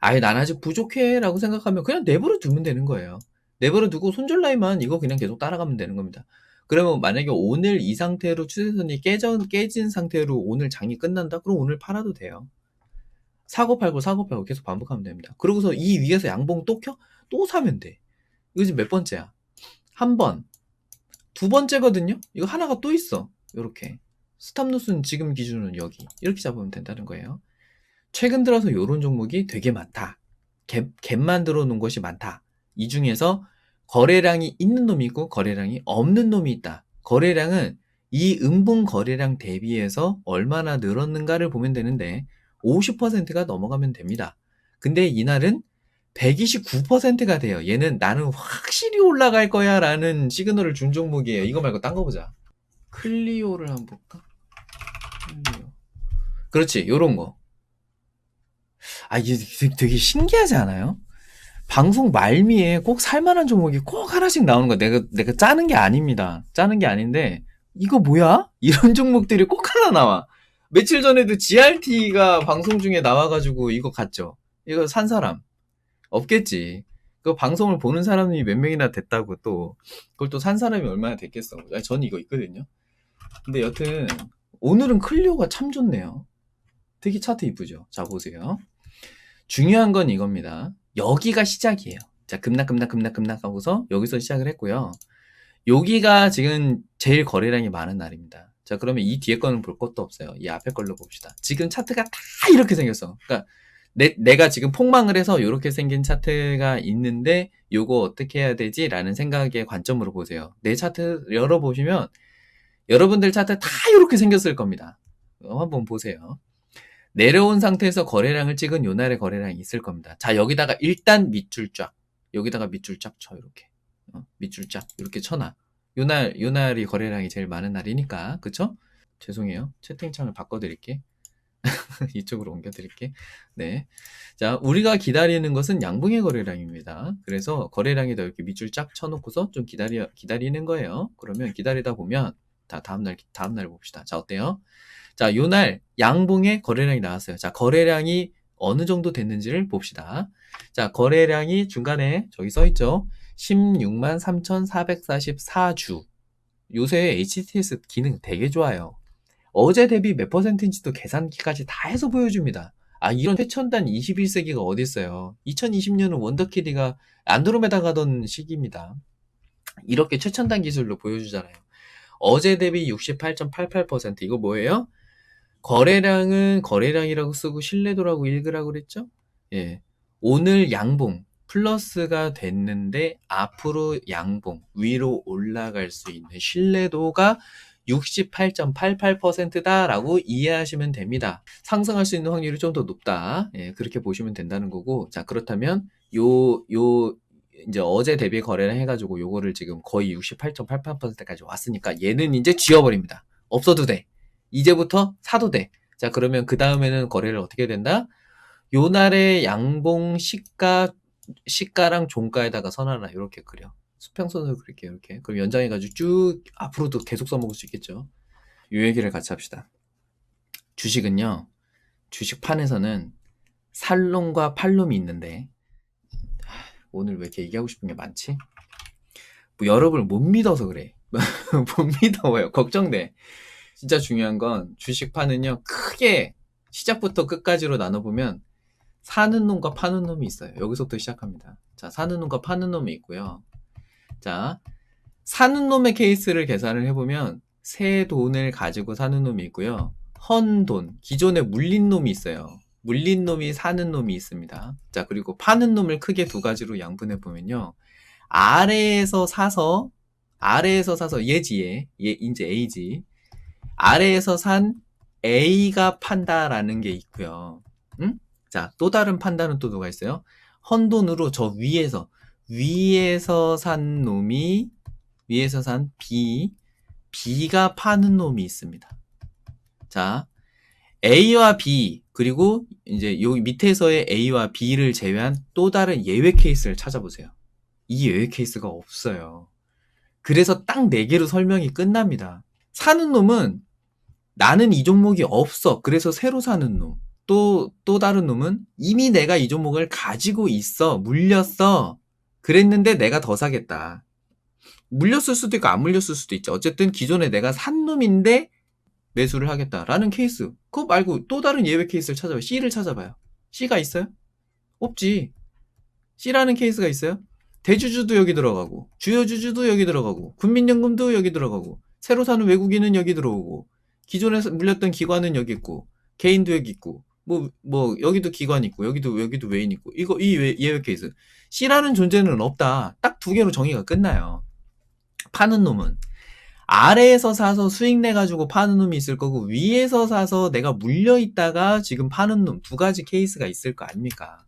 난 아직 부족해 라고 생각하면 그냥 내버려 두면 되는 거예요. 내버려 두고 손절 라인만 이거 그냥 계속 따라가면 되는 겁니다. 그러면 만약에 오늘 이 상태로 추세선이 깨진 상태로 오늘 장이 끝난다? 그럼 오늘 팔아도 돼요. 사고 팔고 계속 반복하면 됩니다. 그러고서 이 위에서 양봉 또 켜? 또 사면 돼. 이거 지금 몇 번째야? 한 번. 두 번째거든요? 이거 하나가 또 있어. 요렇게. 스탑로스는 지금 기준은 여기. 이렇게 잡으면 된다는 거예요. 최근 들어서 요런 종목이 되게 많다. 갭만 들어놓은 것이 많다. 이 중에서 거래량이 있는 놈이 있고 거래량이 없는 놈이 있다. 거래량은 이 음봉 거래량 대비해서 얼마나 늘었는가를 보면 되는데 50%가 넘어가면 됩니다. 근데 이날은 129%가 돼요. 얘는 나는 확실히 올라갈 거야 라는 시그널을 준 종목이에요. 이거 말고 딴 거 보자. 클리오를 한번 볼까? 클리오. 그렇지, 요런 거. 아, 이게 되게 신기하지 않아요? 방송 말미에 꼭 살만한 종목이 꼭 하나씩 나오는 거. 내가 짜는 게 아닙니다. 짜는 게 아닌데, 이거 뭐야? 이런 종목들이 꼭 하나 나와. 며칠 전에도 GRT가 방송 중에 나와가지고 이거 갔죠. 이거 산 사람. 없겠지. 그 방송을 보는 사람이 몇 명이나 됐다고 또, 그걸 또 산 사람이 얼마나 됐겠어. 전 이거 있거든요. 근데 여튼, 오늘은 클리오가 참 좋네요. 되게 차트 이쁘죠? 자, 보세요. 중요한 건 이겁니다. 여기가 시작이에요. 자, 급락 하고서 여기서 시작을 했고요. 여기가 지금 제일 거래량이 많은 날입니다. 자, 그러면 이 뒤에 거는 볼 것도 없어요. 이 앞에 걸로 봅시다. 지금 차트가 다 이렇게 생겼어. 그러니까 내가 지금 폭망을 해서 이렇게 생긴 차트가 있는데 요거 어떻게 해야 되지? 라는 생각의 관점으로 보세요. 내 차트 열어보시면 여러분들 차트 다 이렇게 생겼을 겁니다. 한번 보세요. 내려온 상태에서 거래량을 찍은 요날의 거래량이 있을 겁니다. 자, 여기다가 일단 밑줄 쫙. 여기다가 밑줄 쫙 쳐, 이렇게. 밑줄 쫙. 이렇게 쳐놔. 요날이 거래량이 제일 많은 날이니까. 그쵸? 죄송해요. 채팅창을 바꿔드릴게. 이쪽으로 옮겨드릴게. 네. 자, 우리가 기다리는 것은 양봉의 거래량입니다. 그래서 거래량에다 이렇게 밑줄 쫙 쳐놓고서 좀 기다리는 거예요. 그러면 기다리다 보면, 다음날 봅시다. 자, 어때요? 자, 요날 양봉의 거래량이 나왔어요. 자, 거래량이 어느 정도 됐는지를 봅시다. 자, 거래량이 중간에 저기 써있죠. 163,444주. 요새 HTS 기능 되게 좋아요. 어제 대비 몇 %인지도 계산기까지 다 해서 보여줍니다. 아, 이런 최첨단 21세기가 어디 있어요. 2020년은 원더키디가 안드로메다 가던 시기입니다. 이렇게 최첨단 기술로 보여주잖아요. 어제 대비 68.88%. 이거 뭐예요? 거래량은 거래량이라고 쓰고 신뢰도라고 읽으라고 그랬죠? 예. 오늘 양봉 플러스가 됐는데 앞으로 양봉 위로 올라갈 수 있는 신뢰도가 68.88%다라고 이해하시면 됩니다. 상승할 수 있는 확률이 좀 더 높다. 예, 그렇게 보시면 된다는 거고. 자, 그렇다면 이제 어제 대비 거래량 해가지고 요거를 지금 거의 68.88%까지 왔으니까 얘는 이제 지워버립니다. 없어도 돼. 이제부터 사도 돼. 자, 그러면 그 다음에는 거래를 어떻게 된다? 요날의 양봉 시가랑 종가에다가 선 하나 이렇게 그려. 수평선으로 그릴게요. 이렇게. 그럼 연장해가지고 쭉 앞으로도 계속 써먹을 수 있겠죠. 요 얘기를 같이 합시다. 주식은요. 주식판에서는 살놈과 팔놈이 있는데 오늘 왜 이렇게 얘기하고 싶은 게 많지? 뭐 여러분을 못 믿어서 그래. 못 믿어요. 걱정돼. 진짜 중요한 건 주식판은요. 크게 시작부터 끝까지로 나눠보면 사는 놈과 파는 놈이 있어요. 여기서부터 시작합니다. 자, 사는 놈과 파는 놈이 있고요. 자, 사는 놈의 케이스를 계산을 해보면 새 돈을 가지고 사는 놈이 있고요. 헌 돈, 기존에 물린 놈이 있어요. 물린 놈이 사는 놈이 있습니다. 자, 그리고 파는 놈을 크게 두 가지로 양분해보면요. 아래에서 사서 얘지, 얘 이제 A지. 아래에서 산 A가 판다라는 게 있고요. 응? 자, 또 다른 판단은 또 누가 있어요? 헌돈으로 저 위에서 산 놈이, 위에서 산 B가 파는 놈이 있습니다. 자, A와 B, 그리고 이제 여기 밑에서의 A와 B를 제외한 또 다른 예외 케이스를 찾아보세요. 이 예외 케이스가 없어요. 그래서 딱 4개로 설명이 끝납니다. 사는 놈은 나는 이 종목이 없어. 그래서 새로 사는 놈. 또 다른 놈은 이미 내가 이 종목을 가지고 있어. 물렸어. 그랬는데 내가 더 사겠다. 물렸을 수도 있고 안 물렸을 수도 있죠. 어쨌든 기존에 내가 산 놈인데 매수를 하겠다라는 케이스. 그거 말고 또 다른 예외 케이스를 찾아봐요. C를 찾아봐요. C가 있어요? 없지. C라는 케이스가 있어요? 대주주도 여기 들어가고, 주요주주도 여기 들어가고, 국민연금도 여기 들어가고, 새로 사는 외국인은 여기 들어오고, 기존에 물렸던 기관은 여기 있고, 개인도 여기 있고, 여기도 기관 있고, 여기도 외인 있고, 예외 케이스. C라는 존재는 없다. 딱 두 개로 정의가 끝나요. 파는 놈은. 아래에서 사서 수익 내가지고 파는 놈이 있을 거고, 위에서 사서 내가 물려있다가 지금 파는 놈, 두 가지 케이스가 있을 거 아닙니까?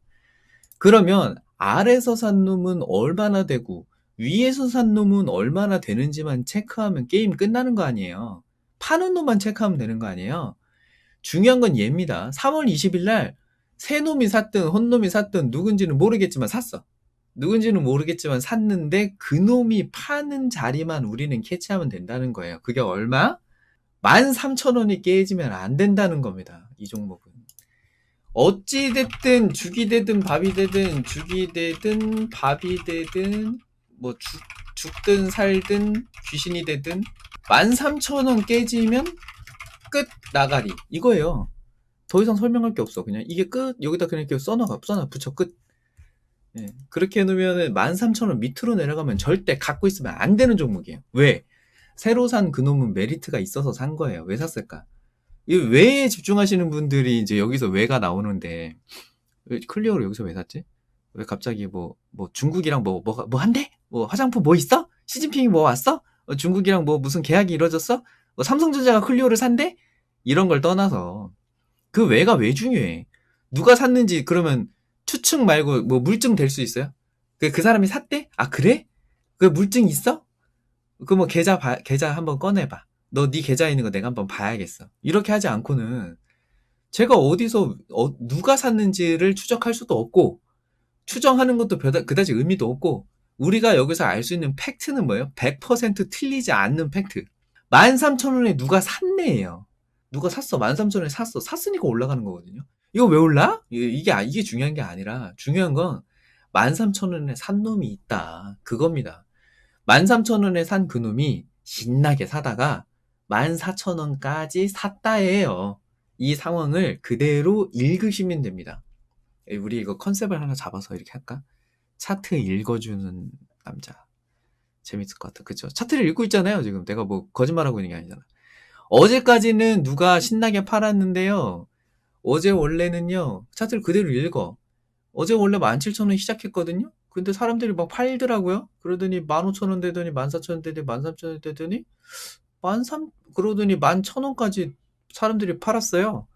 그러면 아래에서 산 놈은 얼마나 되고 위에서 산 놈은 얼마나 되는지만 체크하면 게임 끝나는 거 아니에요. 파는 놈만 체크하면 되는 거 아니에요. 중요한 건 얘입니다. 3월 20일 날 새 놈이 샀든 혼놈이 샀든 누군지는 모르겠지만 샀어. 누군지는 모르겠지만 샀는데 그 놈이 파는 자리만 우리는 캐치하면 된다는 거예요. 그게 얼마? 13,000원이 깨지면 안 된다는 겁니다. 이 종목은. 어찌됐든 죽이 되든 밥이 되든 죽이 되든 밥이 되든 뭐 죽든 살든 귀신이 되든 13,000원 깨지면 끝 나가리 이거예요. 더 이상 설명할 게 없어. 그냥 이게 끝. 여기다 그냥 이렇게 써놔 붙여 끝. 예, 그렇게 해놓으면 13,000원 밑으로 내려가면 절대 갖고 있으면 안 되는 종목이에요. 왜? 새로 산 그놈은 메리트가 있어서 산 거예요. 왜 샀을까? 이 왜에 집중하시는 분들이 이제 여기서 왜가 나오는데, 클리어로 여기서 왜 샀지? 왜 갑자기 뭐 중국이랑 뭐 한대? 뭐 화장품 뭐 있어? 시진핑이 뭐 왔어? 중국이랑 뭐 무슨 계약이 이루어졌어? 삼성전자가 클리어를 산대? 이런 걸 떠나서 그 왜가 왜 중요해? 누가 샀는지 그러면 추측 말고 뭐 물증 될 수 있어요? 그 사람이 샀대? 아 그래? 그 물증 있어? 그 뭐 계좌 한번 꺼내봐. 너 네 계좌에 있는 거 내가 한번 봐야겠어. 이렇게 하지 않고는 제가 어디서 누가 샀는지를 추적할 수도 없고 추정하는 것도 그다지 의미도 없고 우리가 여기서 알 수 있는 팩트는 뭐예요? 100% 틀리지 않는 팩트. 13,000원에 누가 샀네예요. 누가 샀어. 13,000원에 샀어. 샀으니까 올라가는 거거든요. 이거 왜 올라? 이게 중요한 게 아니라 중요한 건 13,000원에 산 놈이 있다. 그겁니다. 13,000원에 산 그 놈이 신나게 사다가 14,000원까지 샀다예요. 이 상황을 그대로 읽으시면 됩니다. 우리 이거 컨셉을 하나 잡아서 이렇게 할까? 차트 읽어주는 남자. 재밌을 것 같아. 그쵸? 차트를 읽고 있잖아요, 지금. 내가 뭐 거짓말하고 있는 게 아니잖아. 어제까지는 누가 신나게 팔았는데요. 어제 원래는요, 차트를 그대로 읽어. 어제 원래 17,000원 시작했거든요? 근데 사람들이 막 팔더라고요? 그러더니 15,000원 되더니 14,000원 되더니 13,000원 되더니 그러더니 11,000원까지 사람들이 팔았어요.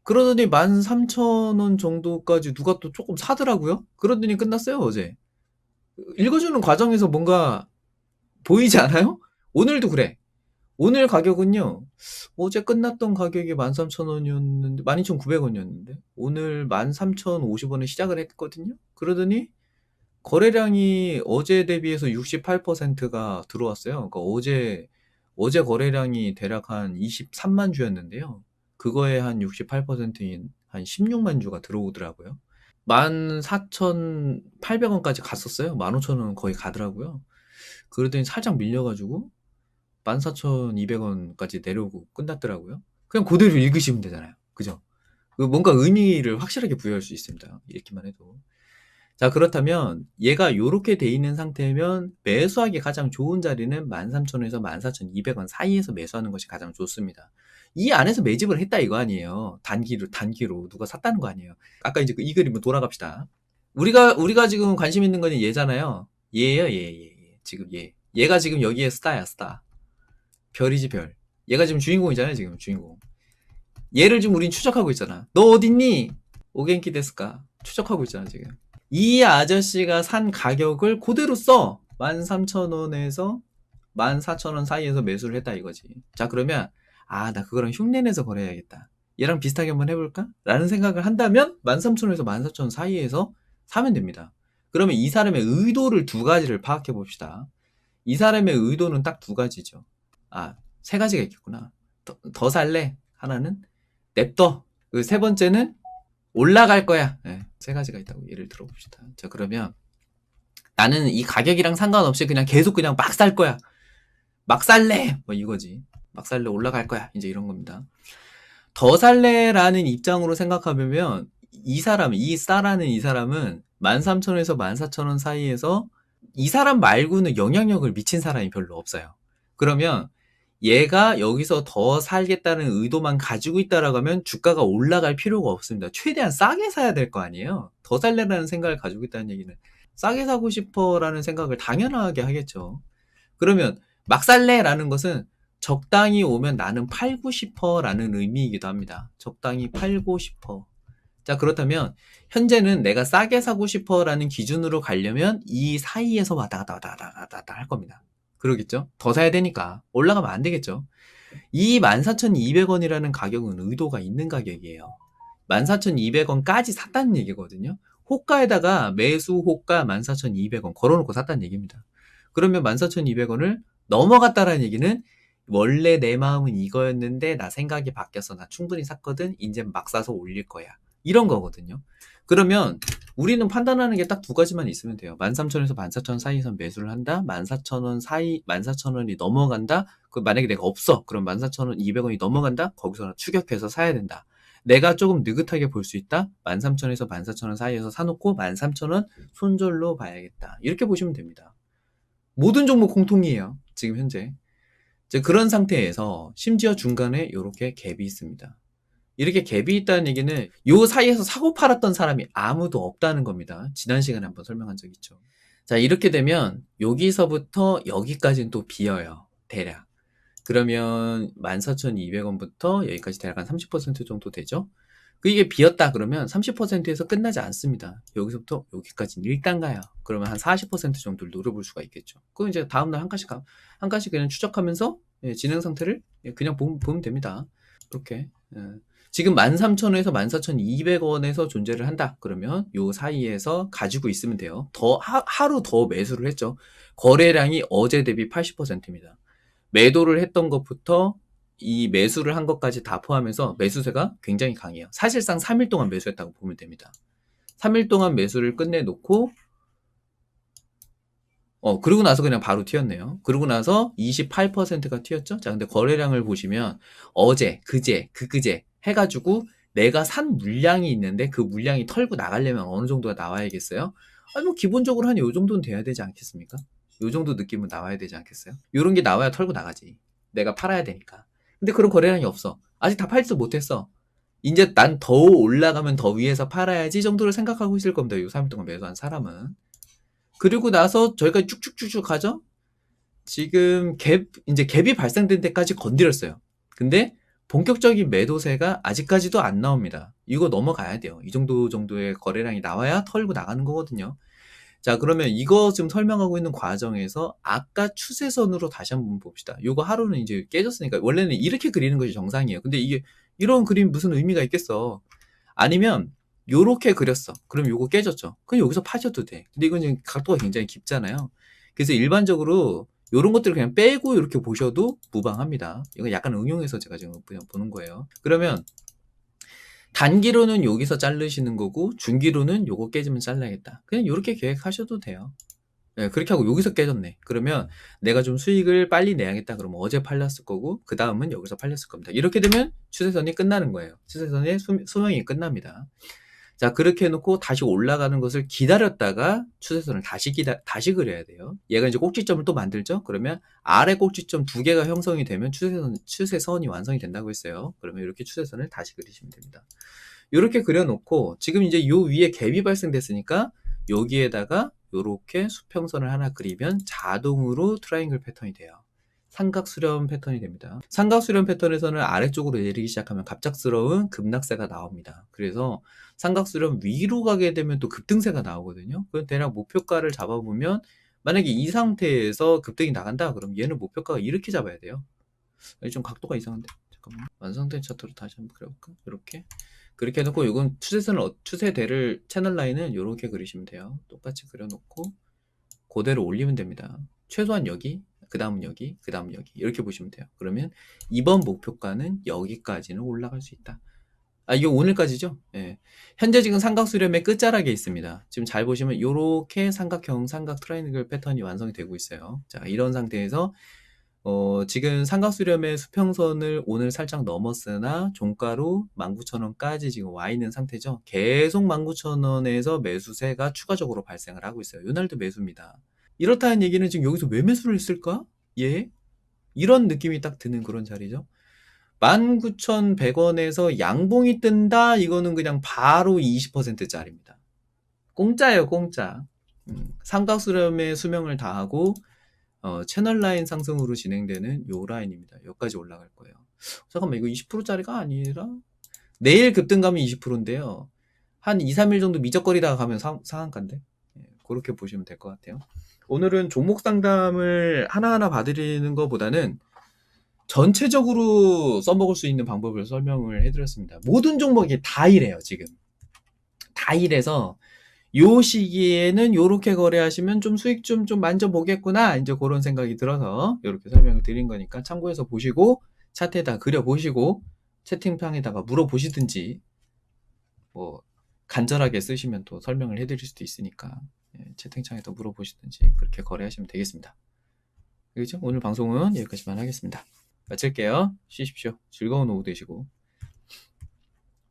그러더니 13,000원 정도까지 누가 또 조금 사더라고요? 그러더니 끝났어요, 어제. 읽어주는 과정에서 뭔가 보이지 않아요? 오늘도 그래. 오늘 가격은요, 어제 끝났던 가격이 13,000원이었는데, 12,900원이었는데, 오늘 13,050원에 시작을 했거든요? 그러더니, 거래량이 어제 대비해서 68%가 들어왔어요. 그러니까 어제 거래량이 대략 한 23만 주였는데요. 그거에 한 68%인 한 16만 주가 들어오더라고요. 14,800원까지 갔었어요. 15,000원 거의 가더라고요. 그러더니 살짝 밀려가지고 14,200원까지 내려오고 끝났더라고요. 그냥 그대로 읽으시면 되잖아요. 그죠? 뭔가 의미를 확실하게 부여할 수 있습니다. 읽기만 해도. 자, 그렇다면 얘가 요렇게 돼 있는 상태면 매수하기 가장 좋은 자리는 13,000원에서 14,200원 사이에서 매수하는 것이 가장 좋습니다. 이 안에서 매집을 했다 이거 아니에요. 단기로 누가 샀다는 거 아니에요. 아까 이제 이 그림으로 돌아갑시다. 우리가 지금 관심 있는 건 얘잖아요. 얘예요, 얘. 지금 얘. 얘가 지금 여기에 스타야, 스타. 별이지, 별. 얘가 지금 주인공이잖아요, 지금 주인공. 얘를 지금 우린 추적하고 있잖아. 너 어딨니? 오겐키 데스까? 추적하고 있잖아, 지금. 이 아저씨가 산 가격을 그대로 써. 13,000원에서 14,000원 사이에서 매수를 했다 이거지. 자, 그러면 나 그거랑 흉내내서 거래해야겠다. 얘랑 비슷하게 한번 해볼까? 라는 생각을 한다면 13,000원에서 14,000원 사이에서 사면 됩니다. 그러면 이 사람의 의도를 두 가지를 파악해 봅시다. 이 사람의 의도는 딱 두 가지죠. 세 가지가 있겠구나. 더 살래? 하나는 냅둬. 그 세 번째는 올라갈 거야. 네, 세 가지가 있다고 예를 들어봅시다. 자, 그러면 나는 이 가격이랑 상관없이 그냥 계속 그냥 막 살 거야. 막 살래! 뭐 이거지. 막 살래 올라갈 거야. 이제 이런 겁니다. 더 살래라는 입장으로 생각하면 이 싸라는 이 사람은 13,000원에서 14,000원 사이에서 이 사람 말고는 영향력을 미친 사람이 별로 없어요. 그러면 얘가 여기서 더 살겠다는 의도만 가지고 있다라고 하면 주가가 올라갈 필요가 없습니다. 최대한 싸게 사야 될 거 아니에요? 더 살래라는 생각을 가지고 있다는 얘기는 싸게 사고 싶어라는 생각을 당연하게 하겠죠. 그러면 막 살래라는 것은 적당히 오면 나는 팔고 싶어라는 의미이기도 합니다. 적당히 팔고 싶어. 자, 그렇다면 현재는 내가 싸게 사고 싶어라는 기준으로 가려면 이 사이에서 왔다 갔다 왔다 갔다 왔다 갔다 할 겁니다. 그러겠죠? 더 사야 되니까 올라가면 안 되겠죠? 이 14,200원이라는 가격은 의도가 있는 가격이에요. 14,200원까지 샀다는 얘기거든요. 호가에다가 매수 호가 14,200원 걸어놓고 샀다는 얘기입니다. 그러면 14,200원을 넘어갔다라는 얘기는 원래 내 마음은 이거였는데 나 생각이 바뀌었어. 나 충분히 샀거든. 이제 막 사서 올릴 거야. 이런 거거든요. 그러면 우리는 판단하는 게 딱 두 가지만 있으면 돼요. 13,000원에서 14,000원 사이에서 매수를 한다. 14,000원 사이, 14,000원이 넘어간다. 그 만약에 내가 없어. 그럼 14,200원이 넘어간다. 거기서 추격해서 사야 된다. 내가 조금 느긋하게 볼 수 있다. 13,000원에서 14,000원 사이에서 사놓고 13,000원 손절로 봐야겠다. 이렇게 보시면 됩니다. 모든 종목 공통이에요. 지금 현재. 이제 그런 상태에서 심지어 중간에 이렇게 갭이 있습니다. 이렇게 갭이 있다는 얘기는 요 사이에서 사고 팔았던 사람이 아무도 없다는 겁니다. 지난 시간에 한번 설명한 적 있죠. 자, 이렇게 되면 여기서부터 여기까지는 또 비어요. 대략. 그러면 14,200원부터 여기까지 대략 한 30% 정도 되죠. 이게 비었다 그러면 30%에서 끝나지 않습니다. 여기서부터 여기까지는 일단 가요. 그러면 한 40% 정도를 노려볼 수가 있겠죠. 그럼 이제 다음날 한 칸씩 그냥 추적하면서 진행 상태를 그냥 보면 됩니다. 이렇게. 지금 13,000원에서 14,200원에서 존재를 한다. 그러면 요 사이에서 가지고 있으면 돼요. 하루 더 매수를 했죠. 거래량이 어제 대비 80%입니다. 매도를 했던 것부터 이 매수를 한 것까지 다 포함해서 매수세가 굉장히 강해요. 사실상 3일 동안 매수했다고 보면 됩니다. 3일 동안 매수를 끝내놓고 그러고 나서 그냥 바로 튀었네요. 그러고 나서 28%가 튀었죠. 자, 근데 거래량을 보시면 어제, 그제, 그제 해가지고 내가 산 물량이 있는데 그 물량이 털고 나가려면 어느 정도가 나와야겠어요? 아니, 뭐 기본적으로 한 요 정도는 돼야 되지 않겠습니까? 요 정도 느낌은 나와야 되지 않겠어요? 요런 게 나와야 털고 나가지. 내가 팔아야 되니까. 근데 그런 거래량이 없어. 아직 다 팔지도 못했어. 이제 난 더 올라가면 더 위에서 팔아야지 정도를 생각하고 있을 겁니다. 요 3일 동안 매수한 사람은. 그리고 나서 저희가 쭉쭉쭉쭉 가죠? 지금 이제 갭이 발생된 데까지 건드렸어요. 근데 본격적인 매도세가 아직까지도 안 나옵니다. 이거 넘어가야 돼요. 이 정도의 거래량이 나와야 털고 나가는 거거든요. 자, 그러면 이거 지금 설명하고 있는 과정에서 아까 추세선으로 다시 한번 봅시다. 요거 하루는 이제 깨졌으니까 원래는 이렇게 그리는 것이 정상이에요. 근데 이게 이런 그림 무슨 의미가 있겠어? 아니면 요렇게 그렸어. 그럼 요거 깨졌죠. 그럼 여기서 파셔도 돼. 근데 이건 지금 각도가 굉장히 깊잖아요. 그래서 일반적으로 요런 것들을 그냥 빼고 이렇게 보셔도 무방합니다. 이건 약간 응용해서 제가 지금 그냥 보는 거예요. 그러면 단기로는 여기서 자르시는 거고 중기로는 요거 깨지면 잘라야겠다. 그냥 요렇게 계획하셔도 돼요. 네, 그렇게 하고 여기서 깨졌네. 그러면 내가 좀 수익을 빨리 내야겠다. 그러면 어제 팔렸을 거고 그 다음은 여기서 팔렸을 겁니다. 이렇게 되면 추세선이 끝나는 거예요. 추세선의 수명이 끝납니다. 자, 그렇게 해놓고 다시 올라가는 것을 기다렸다가 추세선을 다시 그려야 돼요. 얘가 이제 꼭지점을 또 만들죠? 그러면 아래 꼭지점 2개가 형성이 되면 추세선이 완성이 된다고 했어요. 그러면 이렇게 추세선을 다시 그리시면 됩니다. 이렇게 그려놓고 지금 이제 요 위에 갭이 발생됐으니까 여기에다가 요렇게 수평선을 하나 그리면 자동으로 트라이앵글 패턴이 돼요. 삼각수렴 패턴이 됩니다. 삼각수렴 패턴에서는 아래쪽으로 내리기 시작하면 갑작스러운 급락세가 나옵니다. 그래서 삼각수렴 위로 가게 되면 또 급등세가 나오거든요. 그럼 대략 목표가를 잡아보면 만약에 이 상태에서 급등이 나간다 그럼 얘는 목표가가 이렇게 잡아야 돼요. 좀 각도가 이상한데 잠깐만 완성된 차트로 다시 한번 그려볼까? 이렇게 그렇게 해놓고 이건 추세대를 채널 라인은 이렇게 그리시면 돼요. 똑같이 그려놓고 그대로 올리면 됩니다. 최소한 여기, 그 다음은 여기, 그 다음 여기 이렇게 보시면 돼요. 그러면 이번 목표가는 여기까지는 올라갈 수 있다. 이거 오늘까지죠? 예. 현재 지금 삼각수렴의 끝자락에 있습니다. 지금 잘 보시면 이렇게 삼각 트라이앵글 패턴이 완성이 되고 있어요. 자, 이런 상태에서 지금 삼각수렴의 수평선을 오늘 살짝 넘었으나 종가로 19,000원까지 지금 와 있는 상태죠. 계속 19,000원에서 매수세가 추가적으로 발생을 하고 있어요. 요날도 매수입니다. 이렇다는 얘기는 지금 여기서 왜 매수를 했을까? 예? 이런 느낌이 딱 드는 그런 자리죠. 19,100원에서 양봉이 뜬다? 이거는 그냥 바로 20%짜리입니다. 공짜예요, 공짜. 삼각수렴의 수명을 다하고 채널 라인 상승으로 진행되는 요 라인입니다. 여기까지 올라갈 거예요. 잠깐만, 이거 20%짜리가 아니라 내일 급등감이 20%인데요. 한 2, 3일 정도 미적거리다가 가면 상한가인데, 그렇게 보시면 될 것 같아요. 오늘은 종목 상담을 하나하나 봐드리는 것보다는 전체적으로 써먹을 수 있는 방법을 설명을 해드렸습니다. 모든 종목이 다 이래요, 지금. 다 이래서 요 시기에는 요렇게 거래하시면 좀 수익 좀 만져보겠구나, 이제 그런 생각이 들어서 이렇게 설명을 드린 거니까 참고해서 보시고 차트에다 그려보시고 채팅창에다가 물어보시든지 뭐 간절하게 쓰시면 또 설명을 해드릴 수도 있으니까 채팅창에다 물어보시든지 그렇게 거래하시면 되겠습니다. 그렇죠? 오늘 방송은 여기까지만 하겠습니다. 마칠게요. 쉬십시오. 즐거운 오후 되시고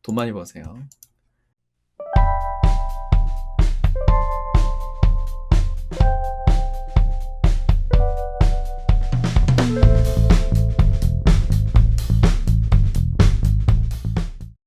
돈 많이 버세요.